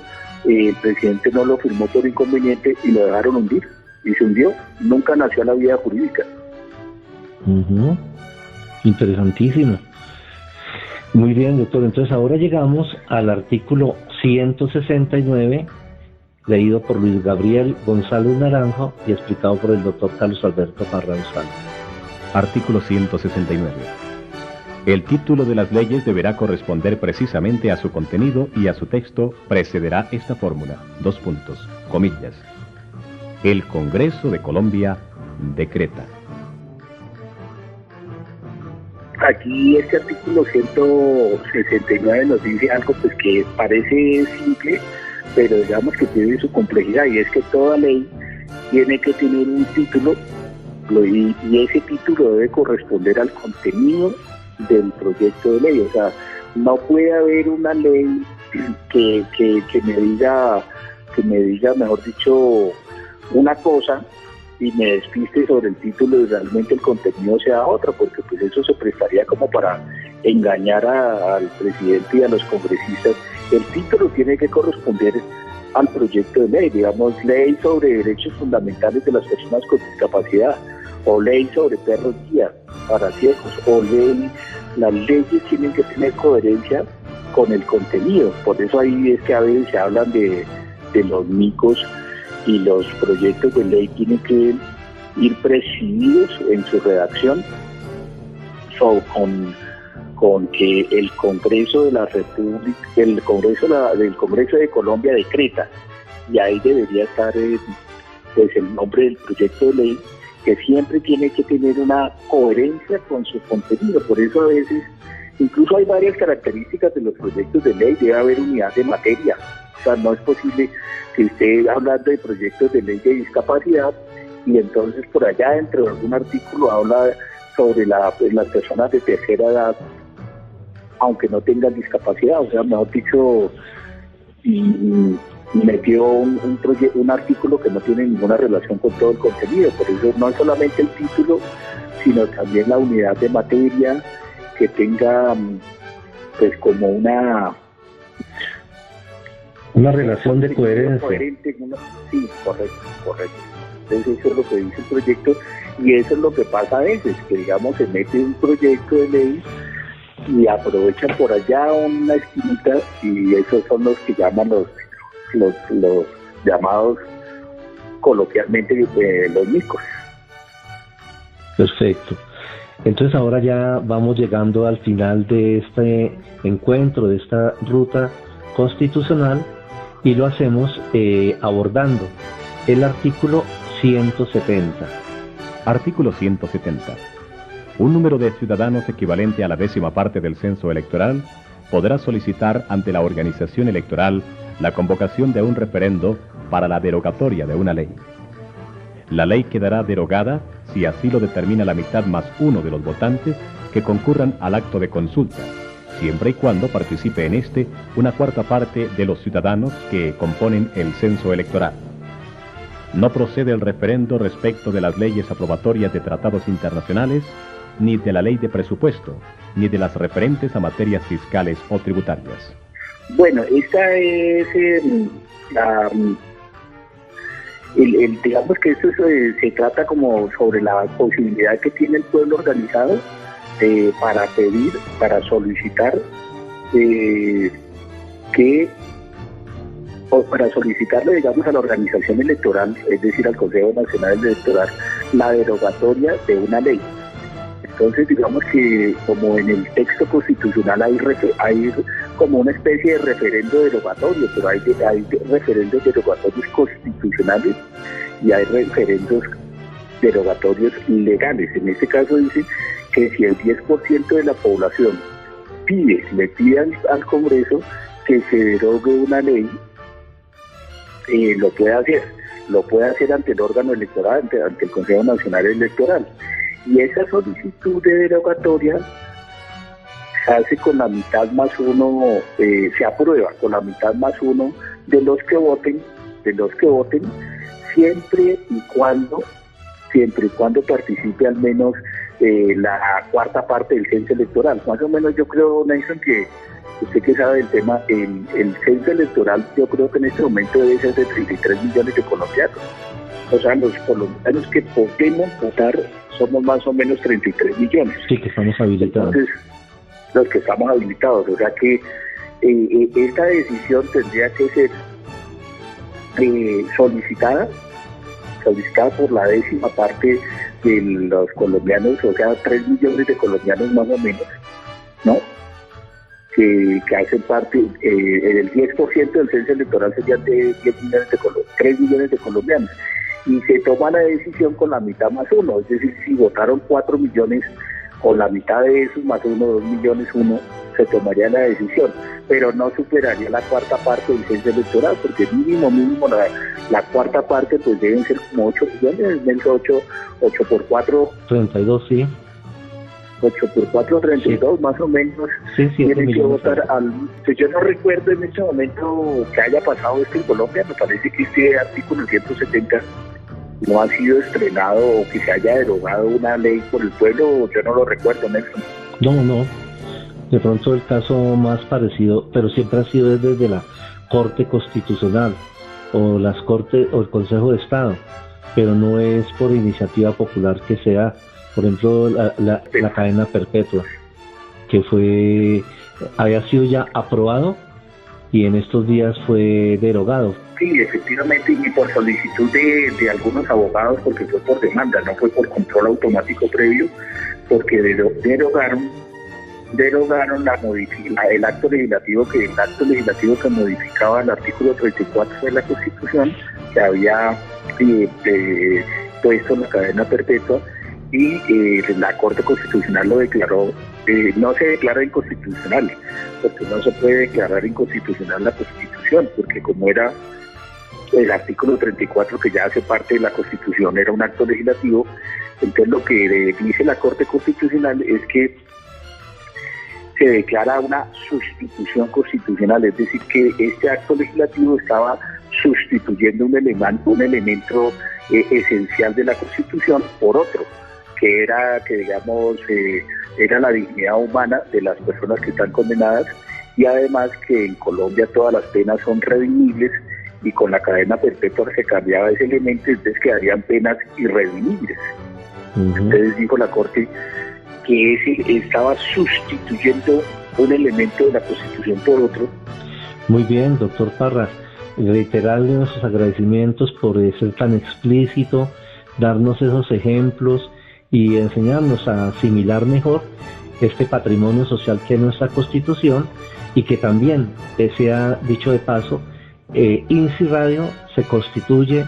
el presidente no lo firmó por inconveniente y lo dejaron hundir, y se hundió. Nunca nació a la vía jurídica. Interesantísimo. Muy bien, doctor. Entonces ahora llegamos al artículo 169, leído por Luis Gabriel González Naranjo y explicado por el doctor Carlos Alberto Parra de Usán. Artículo 169. El título de las leyes deberá corresponder precisamente a su contenido y a su texto precederá esta fórmula. : comillas. El Congreso de Colombia decreta. Aquí este artículo 169 nos dice algo pues que parece simple, pero digamos que tiene su complejidad, y es que toda ley tiene que tener un título, y ese título debe corresponder al contenido del proyecto de ley. O sea, no puede haber una ley que me diga, mejor dicho, una cosa y me despiste sobre el título y realmente el contenido sea otro, porque pues eso se prestaría como para engañar al presidente y a los congresistas. El título tiene que corresponder al proyecto de ley, digamos, ley sobre derechos fundamentales de las personas con discapacidad, o ley sobre perros guía para ciegos, o ley, las leyes tienen que tener coherencia con el contenido. Por eso ahí es que a veces se hablan de los micos, y los proyectos de ley tienen que ir presididos en su redacción con que el Congreso de la República, del Congreso de Colombia decreta, y ahí debería estar pues el nombre del proyecto de ley, que siempre tiene que tener una coherencia con su contenido. Por eso a veces, incluso hay varias características de los proyectos de ley, debe haber unidad de materia. O sea, no es posible que esté hablando de proyectos de ley de discapacidad y entonces por allá dentro de algún artículo habla sobre las personas de tercera edad, aunque no tengan discapacidad. O sea, mejor dicho, metió un artículo que no tiene ninguna relación con todo el contenido. Por eso no es solamente el título, sino también la unidad de materia, que tenga pues como una relación de coherencia. Sí, correcto. Entonces eso es lo que dice el proyecto, y eso es lo que pasa a veces, que digamos se mete un proyecto de ley y aprovechan por allá una esquinita, y esos son los que llaman los llamados coloquialmente los micos. Perfecto. Entonces ahora ya vamos llegando al final de este encuentro, de esta ruta constitucional, y lo hacemos abordando el artículo 170. Artículo 170. Un número de ciudadanos equivalente a la 10ª parte del censo electoral podrá solicitar ante la organización electoral la convocación de un referendo para la derogatoria de una ley. La ley quedará derogada si así lo determina la mitad más uno de los votantes que concurran al acto de consulta, siempre y cuando participe en este una cuarta parte de los ciudadanos que componen el censo electoral. No procede el referendo respecto de las leyes aprobatorias de tratados internacionales, ni de la ley de presupuesto, ni de las referentes a materias fiscales o tributarias. Bueno, esta es digamos que esto se trata como sobre la posibilidad que tiene el pueblo organizado para pedir, para solicitar para solicitarle, digamos, a la organización electoral, es decir, al Consejo Nacional Electoral, la derogatoria de una ley. Entonces, digamos que como en el texto constitucional hay como una especie de referendo derogatorio, pero hay referendos derogatorios constitucionales y hay referendos derogatorios legales. En este caso dice que si el 10% de la población le pide al Congreso que se derogue una ley, lo puede hacer ante el órgano electoral, ante el Consejo Nacional Electoral. Y esa solicitud de derogatoria se hace con la mitad más uno, se aprueba con la mitad más uno de los que voten, siempre y cuando participe al menos la cuarta parte del censo electoral. Más o menos yo creo, Nelson, que usted que sabe del tema, el censo electoral yo creo que en este momento debe ser de 33 millones de colombianos. O sea, los colombianos que podemos votar somos más o menos 33 millones. Sí, que estamos habilitados. Entonces, los que estamos habilitados. O sea que esta decisión tendría que ser solicitada por la 10ª parte de los colombianos, o sea, 3 millones de colombianos más o menos, ¿no? Que hacen parte, el 10% del censo electoral serían de 3 millones de colombianos. Y se toma la decisión con la mitad más uno, es decir, si votaron 4 millones, con la mitad de esos más uno, 2 millones uno, se tomaría la decisión, pero no superaría la cuarta parte del censo electoral, porque mínimo la cuarta parte pues deben ser como 8 millones, menos 8 por 4... 32, sí. 8 por 4, 32, sí. Más o menos. Sí, tienen que votar pues yo no recuerdo en este momento que haya pasado esto en Colombia. Me parece que este artículo 170 no ha sido estrenado o que se haya derogado una ley por el pueblo. Yo no lo recuerdo, Nelson. No. De pronto el caso más parecido, pero siempre ha sido desde la Corte Constitucional, o las Cortes o el Consejo de Estado, pero no es por iniciativa popular que sea, por ejemplo, la cadena perpetua, que había sido ya aprobado y en estos días fue derogado. Sí, efectivamente, y por solicitud de algunos abogados, porque fue por demanda, no fue por control automático previo, porque derogaron el acto legislativo que modificaba el artículo 34 de la Constitución, que había puesto la cadena perpetua, y la Corte Constitucional lo declaró. No se declara inconstitucional, porque no se puede declarar inconstitucional la Constitución, porque como era el artículo 34, que ya hace parte de la Constitución, era un acto legislativo. Entonces lo que dice la Corte Constitucional es que se declara una sustitución constitucional, es decir, que este acto legislativo estaba sustituyendo un elemento esencial de la Constitución por otro, que era la dignidad humana de las personas que están condenadas, y además que en Colombia todas las penas son redimibles, y con la cadena perpetua se cambiaba ese elemento, entonces quedarían penas irredimibles. Entonces dijo la Corte que estaba sustituyendo un elemento de la Constitución por otro. Muy bien, doctor Parra, reiterarle nuestros agradecimientos por ser tan explícito, darnos esos ejemplos y enseñarnos a asimilar mejor este patrimonio social que es nuestra Constitución, y que también, sea dicho de paso, INSI Radio se constituye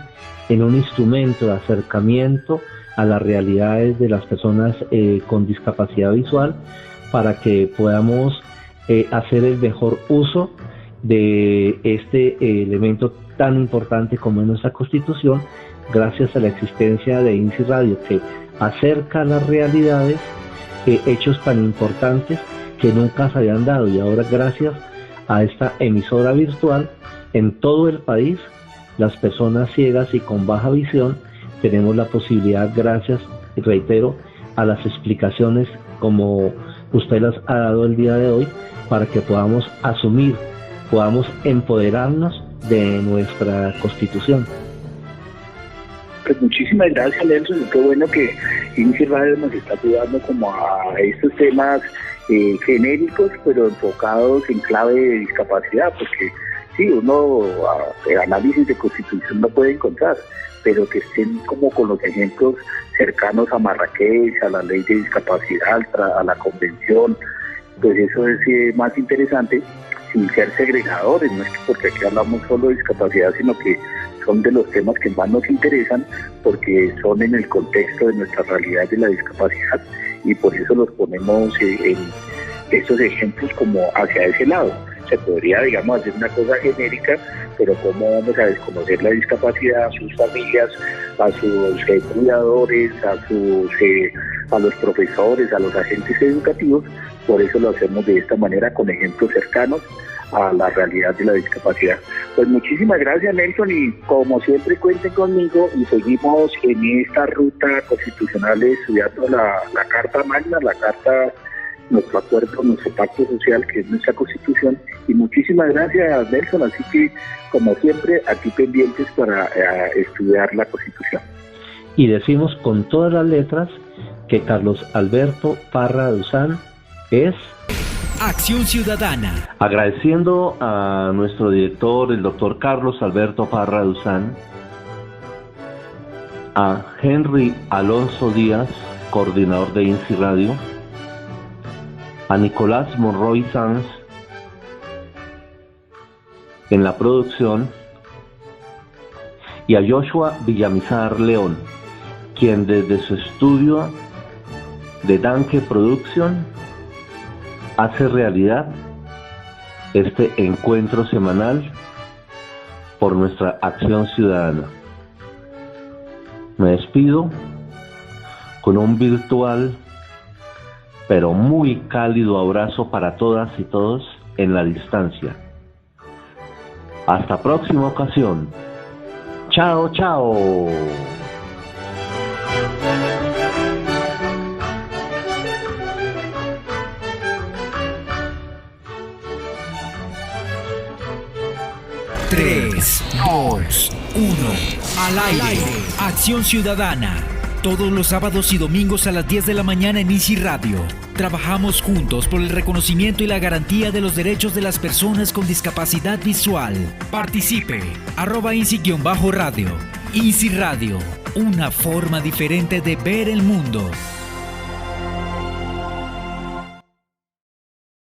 en un instrumento de acercamiento a las realidades de las personas con discapacidad visual, para que podamos hacer el mejor uso de este elemento tan importante como es nuestra Constitución, gracias a la existencia de INSI Radio, que acerca las realidades, hechos tan importantes que nunca se habían dado, y ahora gracias a esta emisora virtual en todo el país, las personas ciegas y con baja visión tenemos la posibilidad, gracias, reitero, a las explicaciones como usted las ha dado el día de hoy, para que podamos asumir, podamos empoderarnos de nuestra Constitución. Pues muchísimas gracias, Nelson, y qué bueno que INSI Radio nos está ayudando como a estos temas genéricos, pero enfocados en clave de discapacidad, porque sí, uno análisis de Constitución no puede encontrar, pero que estén como con los ejemplos cercanos a Marrakech, a la ley de discapacidad, a la convención, pues eso es más interesante, sin ser segregadores. No es que porque aquí hablamos solo de discapacidad, sino que son de los temas que más nos interesan, porque son en el contexto de nuestra realidad de la discapacidad, y por eso los ponemos en estos ejemplos como hacia ese lado. Se podría, digamos, hacer una cosa genérica, pero ¿cómo vamos a desconocer la discapacidad, a sus familias, a sus cuidadores, a los profesores, a los agentes educativos? Por eso lo hacemos de esta manera, con ejemplos cercanos a la realidad de la discapacidad. Pues muchísimas gracias, Nelson, y como siempre cuenten conmigo, y seguimos en esta ruta constitucional estudiando la Carta Magna, la Carta, nuestro acuerdo, nuestro pacto social, que es nuestra Constitución. Y muchísimas gracias, Nelson, así que como siempre aquí pendientes para estudiar la Constitución. Y decimos con todas las letras que Carlos Alberto Parra Duzán es Acción Ciudadana. Agradeciendo a nuestro director, el doctor Carlos Alberto Parra Duzán, a Henry Alonso Díaz, coordinador de INSI Radio, a Nicolás Monroy Sanz en la producción, y a Joshua Villamizar León, quien desde su estudio de Danke Production hace realidad este encuentro semanal por nuestra acción ciudadana. Me despido con un virtual pero muy cálido abrazo para todas y todos en la distancia. Hasta próxima ocasión. Chao, chao. 3, 2, 1. Al aire. Acción Ciudadana. Todos los sábados y domingos a las 10 de la mañana en Easy Radio. Trabajamos juntos por el reconocimiento y la garantía de los derechos de las personas con discapacidad visual. Participe. @Easy-radio. Easy Radio. Una forma diferente de ver el mundo.